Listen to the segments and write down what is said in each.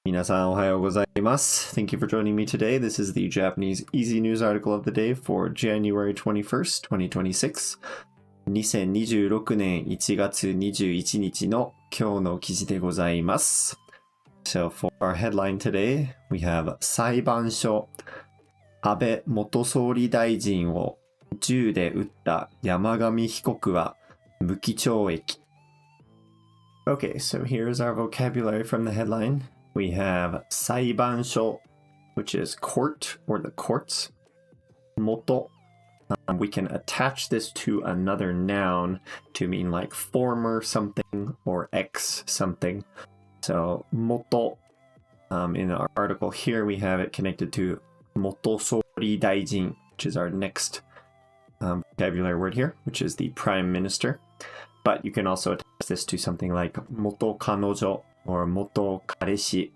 皆さんおはようございます。Thank you for joining me today. This is the Japanese Easy News article of the day for January 21st, 2026. 2026年1月21日の今日の記事でございます。So for our headline today, we have 裁判所安倍元総理大臣を銃で撃った山上被告は無期懲役。Okay, so here's our vocabulary from the headline.We have 裁判所, which is court or the courts. 元, we can attach this to another noun to mean like former something or ex something. So 元, in our article here, we have it connected to 元総理大臣, which is our next vocabulary word here, which is the prime minister. But you can also attach this to something like 元彼女 or 元彼氏,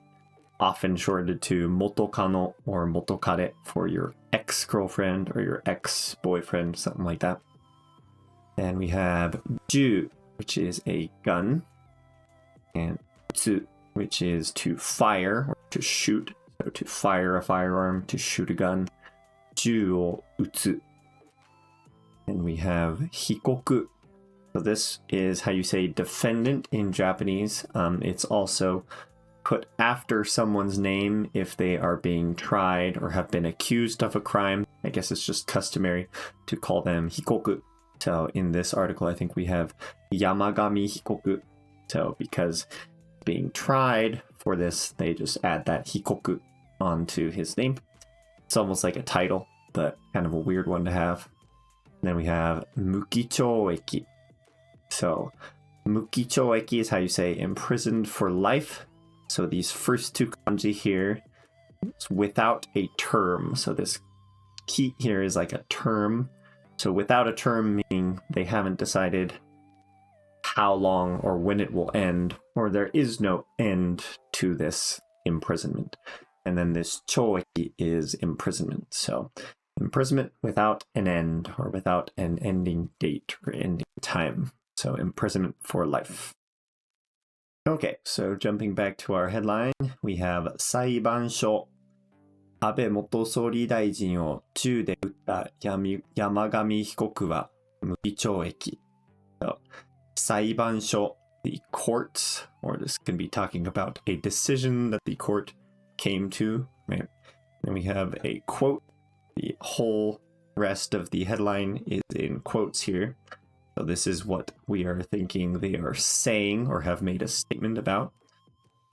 often shortened to 元カノ or 元彼 for your ex-girlfriend or your ex-boyfriend, something like that. And we have 銃, which is a gun, and 撃つ, which is to fire or to shoot. So to fire a firearm, to shoot a gun. 銃を撃つ. And we have 被告. So this is how you say defendant in Japanese. It's also put after someone's name if they are being tried or have been accused of a crime. I guess it's just customary to call them 被告. So in this article, I think we have 山上被告. So because being tried for this, they just add that 被告 onto his name. It's almost like a title, but kind of a weird one to have. And then we have 無期懲役. So 無期懲役 is how you say imprisoned for life. So these first two kanji here, it's without a term. So this ki here is like a term. So without a term meaning they haven't decided how long or when it will end, or there is no end to this imprisonment. And then this choeki is imprisonment. So imprisonment without an end or without an ending date or ending time. So imprisonment for life. Okay, so jumping back to our headline, we have 裁判所安倍元総理大臣を銃で撃った山上被告は無期懲役。So, 裁判所, the courts, or this can be talking about a decision that the court came to, right? Then we have a quote. The whole rest of the headline is in quotes here. So this is what we are thinking they are saying or have made a statement about.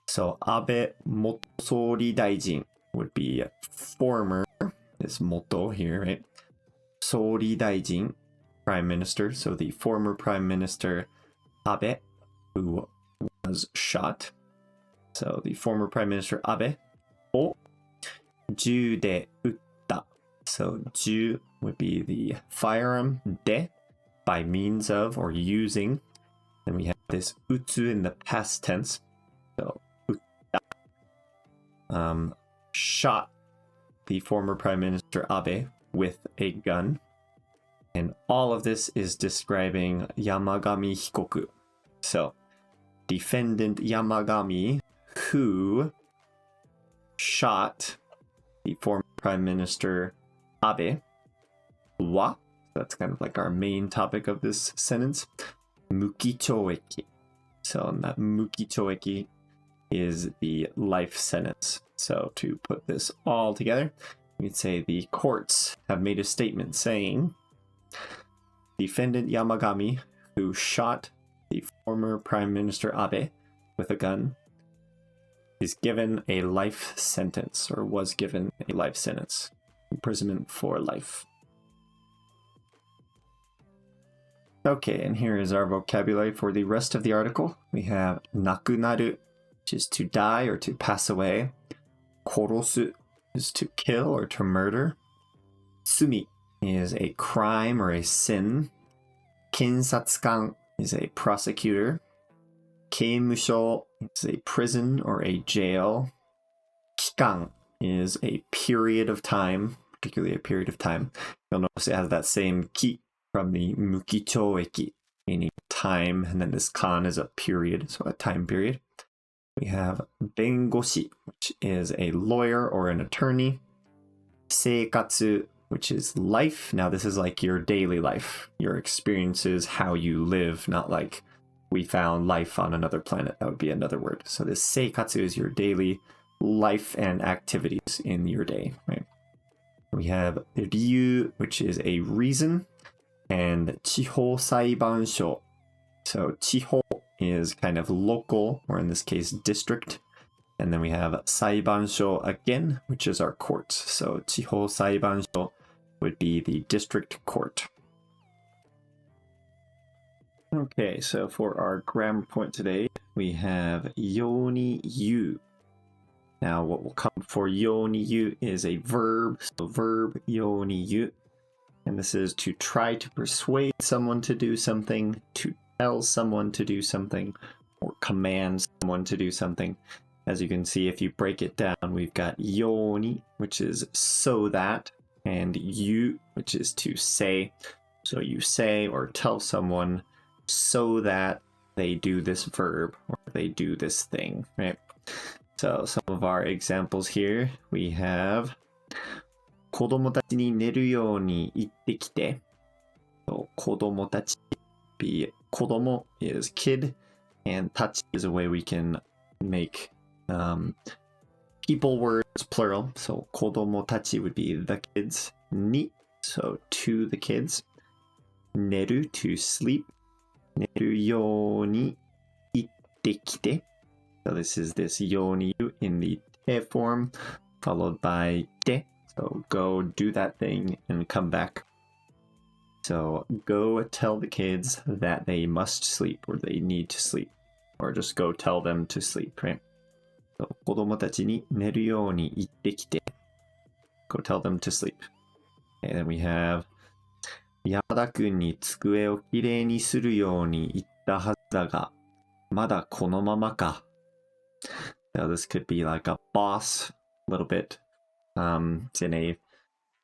So 安倍元総理大臣 would be former, this 元 here, right? 総理大臣, prime minister. So the former prime minister 安倍 who was shot. So the former prime minister 安倍を銃で撃った. So 銃 would be the firearm, で by means of or using. Then we have this 撃つ in the past tense. So 撃った. Shot the former Prime Minister Abe with a gun. And all of this is describing Yamagami Hikoku. So defendant Yamagami who shot the former Prime Minister Abe wa, that's kind of like our main topic of this sentence, 無期懲役. So that 無期懲役 is the life sentence. So to put this all together, we'd say the courts have made a statement saying defendant Yamagami, who shot the former Prime Minister Abe with a gun, is given a life sentence, or was given a life sentence, imprisonment for life. Okay, and here is our vocabulary for the rest of the article. We have 亡くなる, which is to die or to pass away. 殺す is to kill or to murder. 罪 is a crime or a sin. 検察官 is a prosecutor. 刑務所 is a prison or a jail. 期間 is a period of time, particularly a period of time. You'll notice it has that same ki from the 無期懲役, meaning time, and then this kan is a period, so a time period. We have 弁護士, which is a lawyer or an attorney. 生活, which is life. Now this is like your daily life, your experiences, how you live, not like we found life on another planet. That would be another word. So this 生活 is your daily life and activities in your day, right? We have 理由, which is a reason, and 地方裁判所. So 地方 is kind of local, or in this case, district. And then we have 裁判所 again, which is our courts. So 地方裁判所 would be the district court. Okay, so for our grammar point today, we have ように言う. Now, what will come before ように言う is a verb. So verb ように言う. And this is to try to persuade someone to do something, to tell someone to do something, or command someone to do something. As you can see, if you break it down, we've got ように, which is so that, and 言う, which is to say. So you say or tell someone so that they do this verb or they do this thing, right? So some of our examples here, we have 子供たちに寝るように言ってきて. So 子供たち be 子供 is kid, and たち is a way we can make people words plural. So 子供たち would be the kids. に so to the kids. 寝る to sleep. 寝るように言ってきて. So this is this ように言う in the て form, followed by て. So go do that thing and come back. So go tell the kids that they must sleep or they need to sleep. Or just go tell them to sleep, right? So 子供たちに寝るように言ってきて. Go tell them to sleep. And then we have 山田くんに机をきれいにするように言ったはずだが、まだこのままか. So this could be like a boss, a little bit. It's in a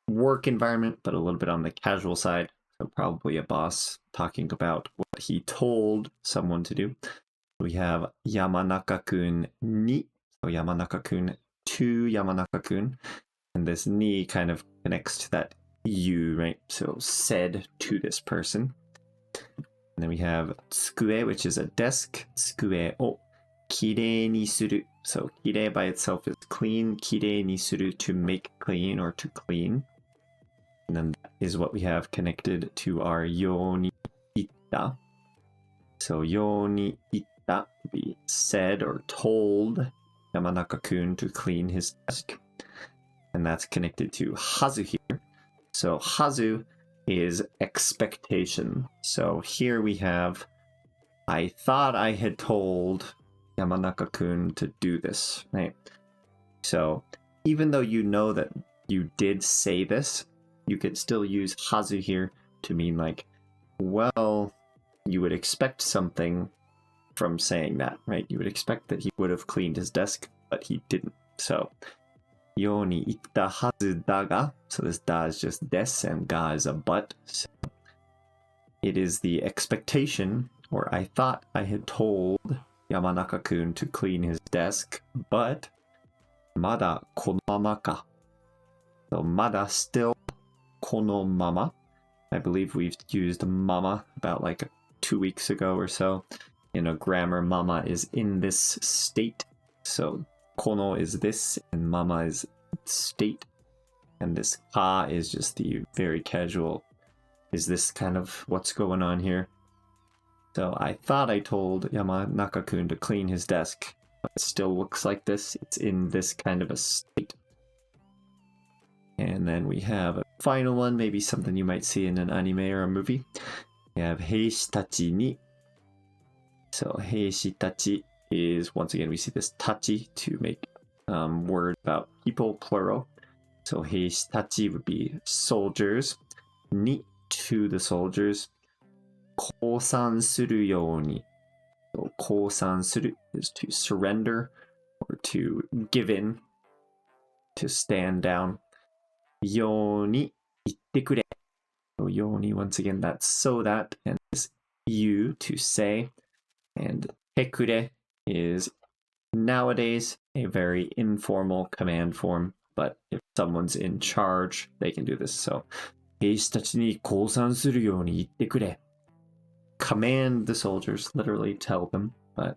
work environment, but a little bit on the casual side. So probably a boss talking about what he told someone to do. We have 山中くんに, so 山中くん to 山中くん. And this ni kind of connects to that you, right? So said to this person. And then we have 机, which is a desk. 机をきれいにする. So きれい by itself is clean. きれいにする to make clean or to clean. And then that is what we have connected to our ように言った. So ように言った would be said or told Yamanaka-kun to clean his desk. And that's connected to はず here. So はず is expectation. So here we have, I thought I had told Yamanaka-kun to do this, right? So even though you know that you did say this, you could still use はず here to mean like, well, you would expect something from saying that, right? You would expect that he would have cleaned his desk, but he didn't. So ように言ったはずだが, so this だ is just です and が is a but. So it is the expectation, or I thought I had told Yamanaka-kun to clean his desk, but まだこのままか. So まだ still このまま. I believe we've used mama about like 2 weeks ago or so. In a grammar, mama is in this state. So この is this, and mama is state. And this ka is just the very casual, is this kind of what's going on here? So I thought I told Yamanaka-kun to clean his desk, but it still looks like this. It's in this kind of a state. And then we have a final one, maybe something you might see in an anime or a movie. We have 兵士たちに. So 兵士たち is, once again, we see this tachi to make word about people, plural. So 兵士たち would be soldiers. に to the soldiers. 降参するように. So 降参する is to surrender or to give in, to stand down. ように言ってくれ. So ように, once again, that's so that, and this you to say. And てくれ is nowadays a very informal command form, but if someone's in charge, they can do this. So, 兵士たちに降参するように言ってくれ. Command the soldiers, literally tell them, but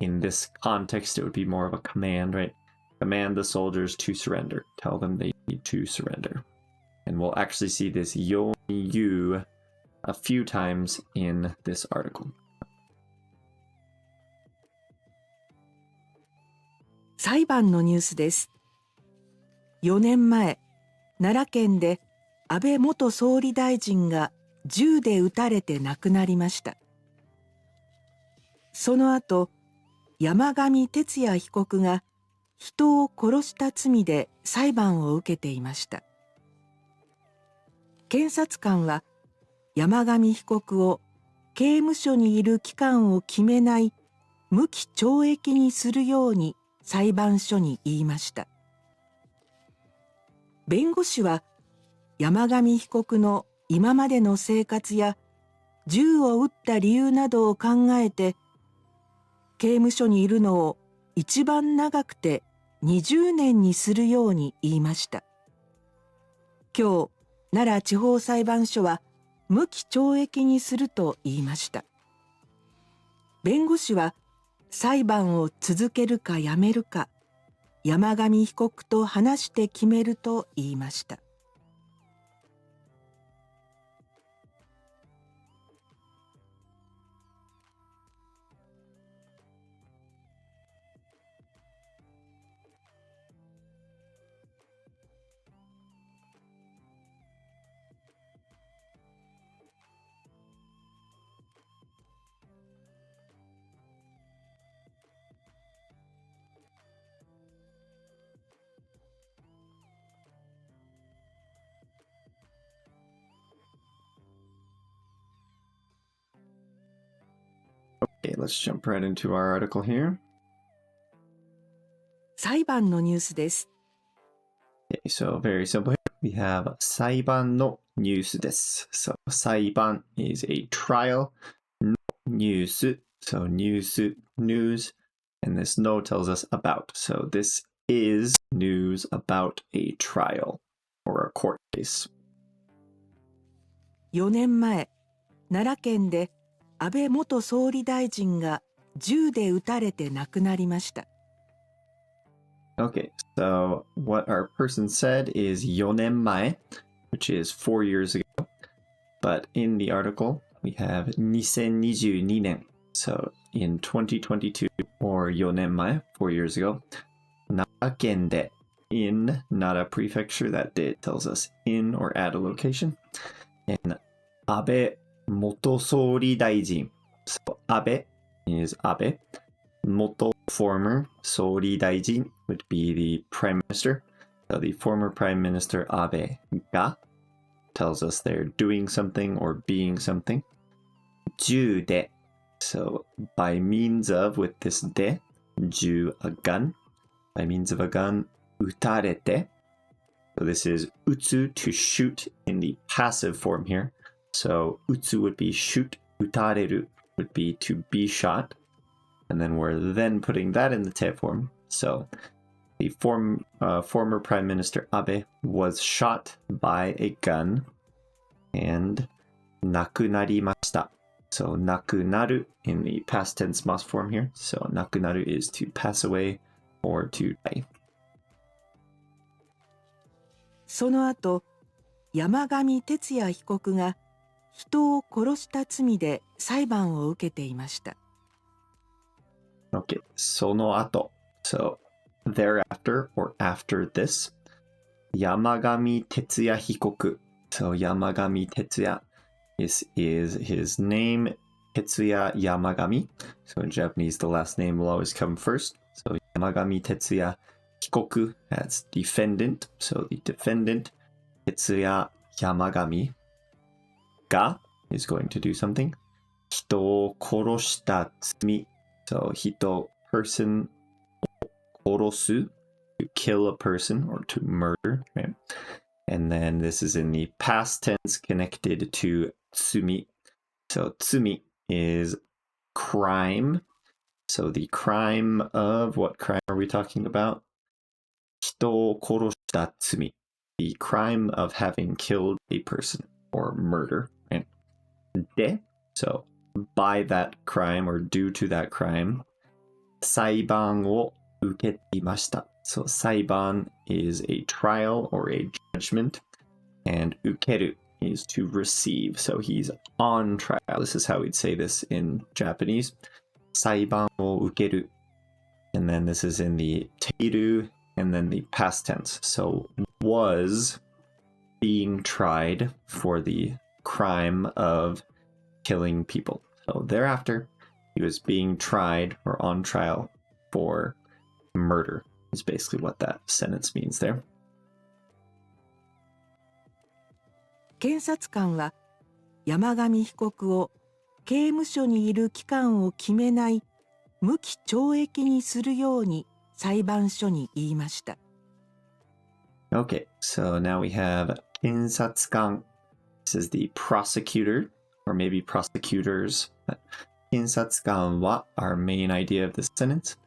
in this context, it would be more of a command, right? Command the soldiers to surrender. Tell them they need to surrender. And we'll actually see this ように言う a few times in this article. 裁判のニュースです。4年前、奈良県で安倍元総理大臣が銃で撃たれて亡くなりました。その後、山上徹也被告が人を殺した罪で裁判を受けていました。検察官は山上被告を刑務所にいる期間を決めない無期懲役にするように裁判所に言いました。弁護士は山上被告の今までの生活や銃を撃った理由などを考えて、刑務所にいるのを一番長くて20年にするように言いました。今日、奈良地方裁判所は無期懲役にすると言いました。弁護士は裁判を続けるかやめるか、山上被告と話して決めると言いました。Okay, let's jump right into our article here. 裁判のニュースです。Okay, so very simple here. We have 裁判のニュースです. So 裁判 is a trial. のニュース so news, news. And this no tells us about. So this is news about a trial or a court case. 4年前、奈良県で安倍元総理大臣が銃で撃たれて亡くなりました。Okay, so what our person said is 4年前, which is 4 years ago. But in the article, we have 2022年. So in 2022, or 4年前, 4 years ago, 奈良県で in Nara prefecture, that de tells us in or at a location. And 安倍元総理大臣. So 安倍 is 安倍. Moto former 総理大臣 would be the prime minister. So the former prime minister Abe ga tells us they're doing something or being something. 銃で so by means of with this de 銃 a gun. By means of a gun 撃たれて so this is 撃つ to shoot in the passive form here. So 撃つ would be shoot. 撃たれる would be to be shot. And then we're then putting that in the te form. So the former Prime Minister Abe was shot by a gun and 亡くなりました. So 亡くなる in the past tense mas form here. So 亡くなる is to pass away or to die. その後、山上徹也被告が人を殺した罪で裁判を受けていました。Okay, その後. So thereafter or after this, 山上徹也被告. So 山上徹也 is his name. 徹也 Yamagami. So in Japanese, the last name will always come first. So 山上徹也被告 as defendant. So the defendant 徹也 Yamagami ga is going to do something. 人を殺した罪. So 人 person 殺す to kill a person or to murder, right? And then this is in the past tense connected to tsumi. So tsumi is crime. So the crime of, what crime are we talking about? 人を殺した罪. The crime of having killed a person or murder. Right? で, so by that crime or due to that crime, 裁判を受けていました. So 裁判 is a trial or a judgment, and 受ける is to receive. So he's on trial. This is how we'd say this in Japanese. 裁判を受ける. And then this is in the ている and then the past tense. So was being tried for the crime of killing people. So thereafter, he was being tried or on trial for murder, is basically what that sentence means there. 検察官は山上被告を刑務所にいる期間を決めない無期懲役にするように裁判所に言いました。Okay, so now we have 検察官. This is the prosecutor, or maybe prosecutors. 検察官は our main idea of this sentence.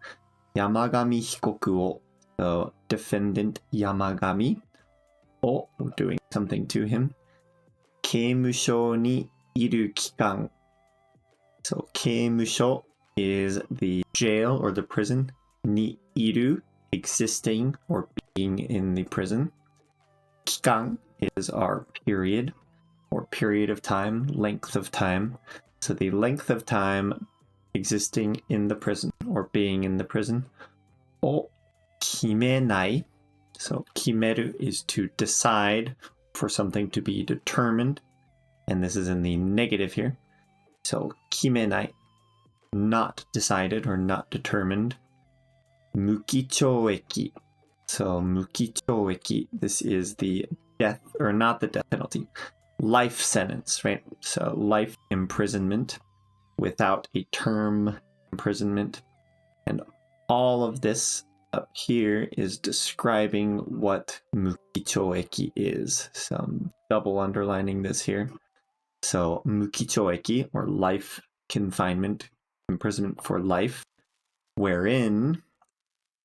山上被告を so defendant 山上を doing something to him. 刑務所にいる期間. So 刑務所 is the jail or the prison. にいる existing or being in the prison. 期間 is our period or period of time, length of time. So the length of time existing in the prison or being in the prison. を決めない. So 決める is to decide for something to be determined. And this is in the negative here. So 決めない. Not decided or not determined. 無期懲役. So 無期懲役. This is the death, or not the death penalty. Life sentence, right? So life imprisonment without a term imprisonment. And all of this up here is describing what 無期懲役 is. So I'm double underlining this here. So 無期懲役 or life confinement, imprisonment for life, wherein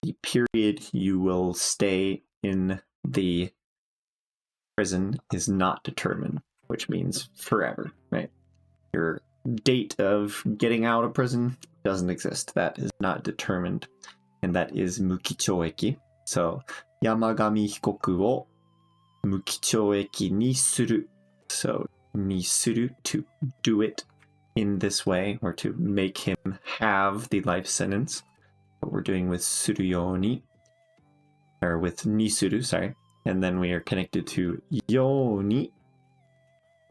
the period you will stay in the prison is not determined, which means forever, right? Your date of getting out of prison doesn't exist. That is not determined, and that is 無期懲役. So 山上被告を無期懲役にする. So にする to do it in this way, or to make him have the life sentence. What we're doing with するように, or with にする, sorry. And then we are connected to ように.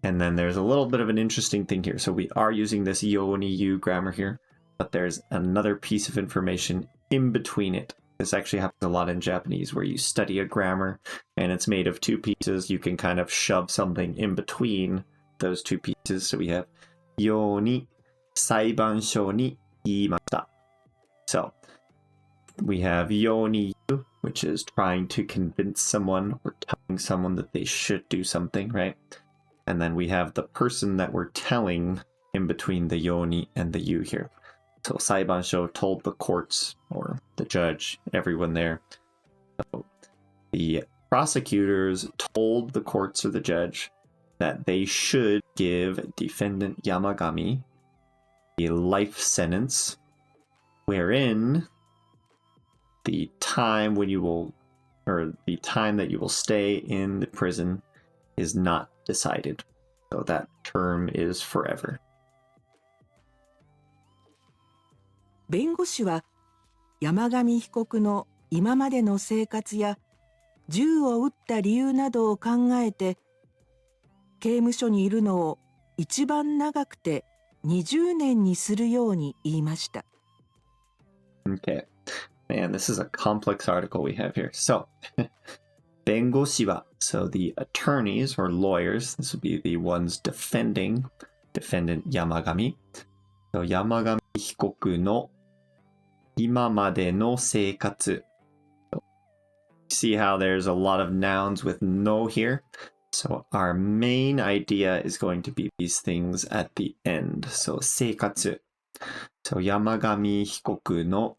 And then there's a little bit of an interesting thing here. So we are using this ように言う grammar here, but there's another piece of information in between it. This actually happens a lot in Japanese, where you study a grammar and it's made of two pieces. You can kind of shove something in between those two pieces. So we have ように裁判所に言いました. So we have ように言う, which is trying to convince someone or telling someone that they should do something, right? And then we have the person that we're telling in between the ように and the you here. So 裁判所 told the courts or the judge, everyone there. So the prosecutors told the courts or the judge that they should give defendant Yamagami a life sentence, wherein the time when you will, or the time that you will stay in the prison is not decided. So that term is forever. 弁護士は山上被告の今までの生活や銃を撃った理由などを考えて、刑務所にいるのを一番長くて20年にするように言いました。Okay. Man, this is a complex article we have here. So, 弁護士は, so the attorneys or lawyers, this would be the ones defending defendant Yamagami. So, 山上被告の今までの生活. So, see how there's a lot of nouns with no here? So, our main idea is going to be these things at the end. So, 生活. So 山上被告の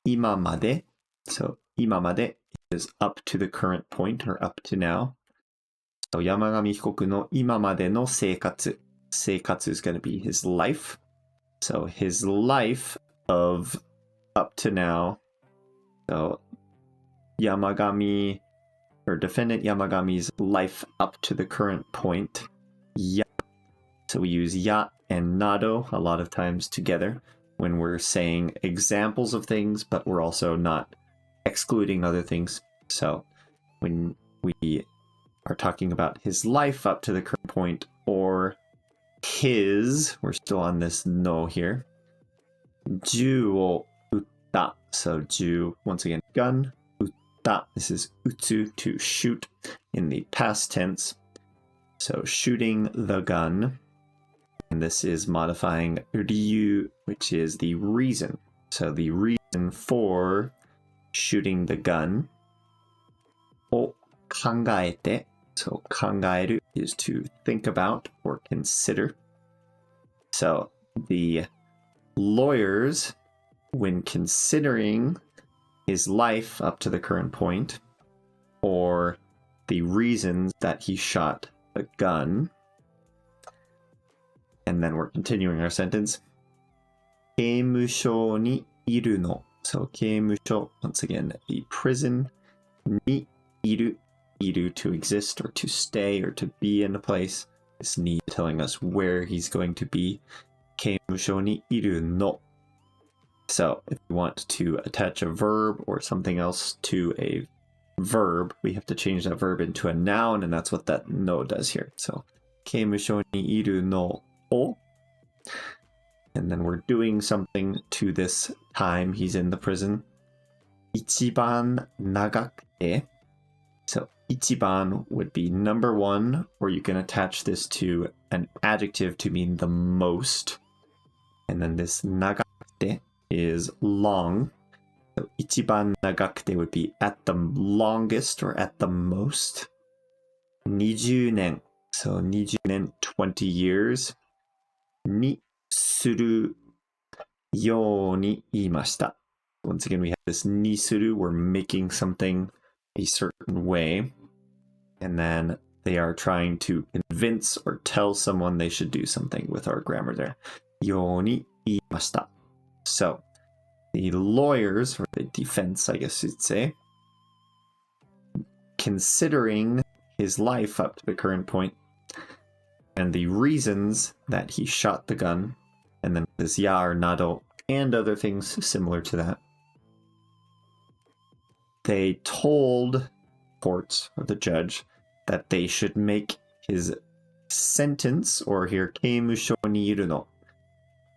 今まで So 今まで is up to the current point or up to now. So 山上被告の今までの生活 is going to be his life. So his life of up to now. So Yamagami or defendant Yamagami's life up to the current point. Ya. So we use ya and nado a lot of times together when we're saying examples of things, but we're also not excluding other things. So when we are talking about his life up to the current point or his, we're still on this no here. 銃を撃った So 銃, once again, gun. 撃った This is 撃つ to shoot in the past tense. So shooting the gun. And this is modifying 理由, which is the reason. So the reason for shooting the gun. を考えて So 考える is to think about or consider. So the lawyers, when considering his life up to the current point, or the reasons that he shot the gun, and then we're continuing our sentence. 刑務所にいるの So 刑務所, once again, the prison にいる to exist or to stay or to be in a place. This ni telling us where he's going to be. 刑務所にいるの So if we want to attach a verb or something else to a verb, we have to change that verb into a noun, and that's what that no does here. So 刑務所にいるのを and then we're doing something to this time he's in the prison. 一番長くて So 一番 would be number one, or you can attach this to an adjective to mean the most. And then this 長くて is long. So 一番長くて would be at the longest or at the most. 20年 So 20年 20 years にするように言いました. Once again, we have this にする, we're making something a certain way, and then they are trying to convince or tell someone they should do something with our grammar there. ように言いました. So, the lawyers, or the defense, I guess you'd say, considering his life up to the current point, and the reasons that he shot the gun, and then this ya or nado, and other things similar to that, they told courts or the judge that they should make his sentence, or here 刑務所にいるの,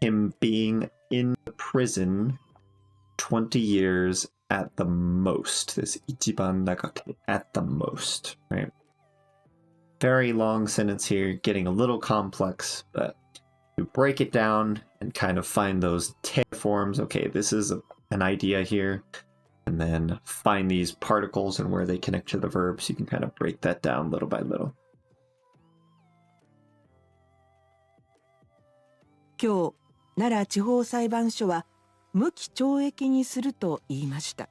him being in prison 20 years at the most. This 一番長くて at the most, right? Very long sentence here, getting a little complex, but you break it down and kind of find those forms. Okay, this is an idea here. And then find these particles and where they connect to the verb, so you can kind of break that down little by little. 今日、奈良地方裁判所は無期懲役にすると言いました。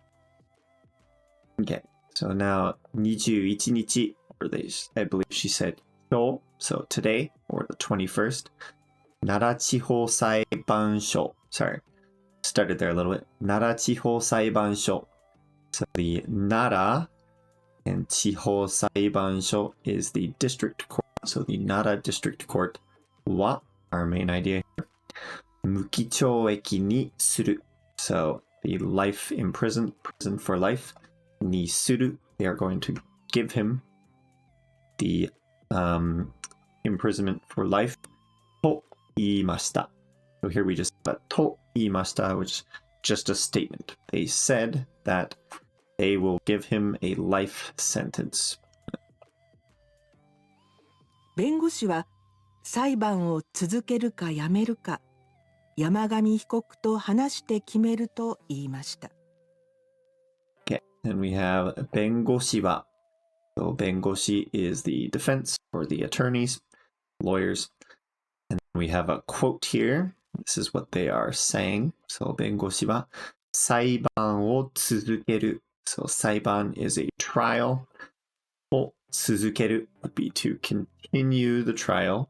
Okay, so now 21日, or I believe she said 今日, so today, or the 21st, 奈良地方裁判所, sorry, started there a little bit, 奈良地方裁判所. So the Nara and 地方裁判所 is the district court. So the Nara district court wa, our main idea here, 無期懲役にする. So the life in prison for life, にする, they are going to give him the imprisonment for life, と言いました. So here we just put と言いました, which is just a statement. They said that they will give him a life sentence. 弁護士は裁判を続けるかやめるか、山上被告と話して決めると言いました。Okay, and we have 弁護士は. So 弁護士 is the defense or the attorneys, lawyers. And we have a quote here, This is what they are saying. So 弁護士は裁判を続ける。So 裁判 is a trial. を続ける would be to continue the trial.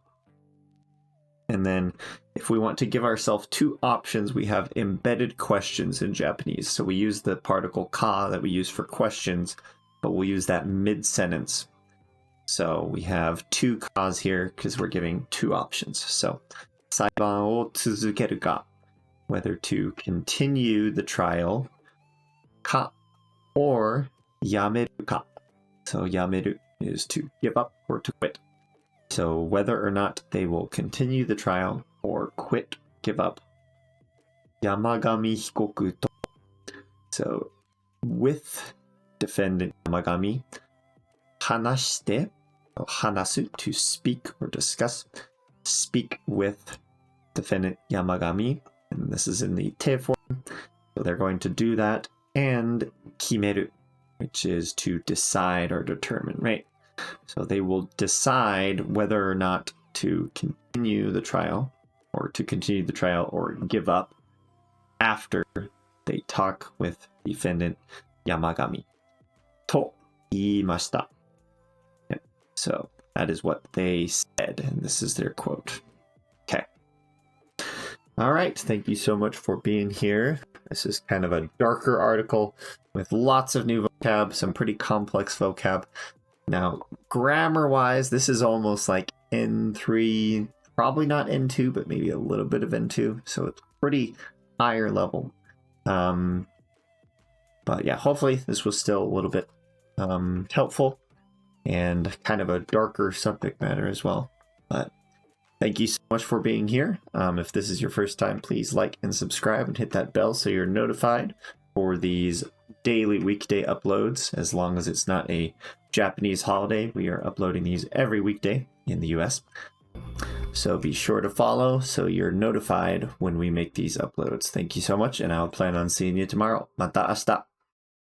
And then if we want to give ourselves two options, we have embedded questions in Japanese. So we use the particle ka that we use for questions, but we'll use that mid-sentence. So we have two kas here because we're giving two options. So 裁判を続けるか whether to continue the trial か or やめるか So やめる is to give up or to quit. So whether or not they will continue the trial or quit, give up. 山上被告と So with defendant 山上話して話す to speak or discuss. Speak with defendant 山上 and this is in the te form. So they're going to do that and 決める which is to decide or determine, right? So they will decide whether or not to continue the trial or give up after they talk with defendant 山上と言いました. Yeah. So that is what they said, and this is their quote. Okay. All right. Thank you so much for being here. This is kind of a darker article with lots of new vocab, some pretty complex vocab. Now, grammar-wise, this is almost like N3, probably not N2, but maybe a little bit of N2. So it's pretty higher level. But yeah, hopefully this was still a little bit helpful and kind of a darker subject matter as well. But thank you so much for being here. If this is your first time, please like and subscribe and hit that bell so you're notified for these daily weekday uploads. As long as it's not a Japanese holiday, we are uploading these every weekday in the US. So be sure to follow so you're notified when we make these uploads. Thank you so much, and I'll plan on seeing you tomorrow. また明日.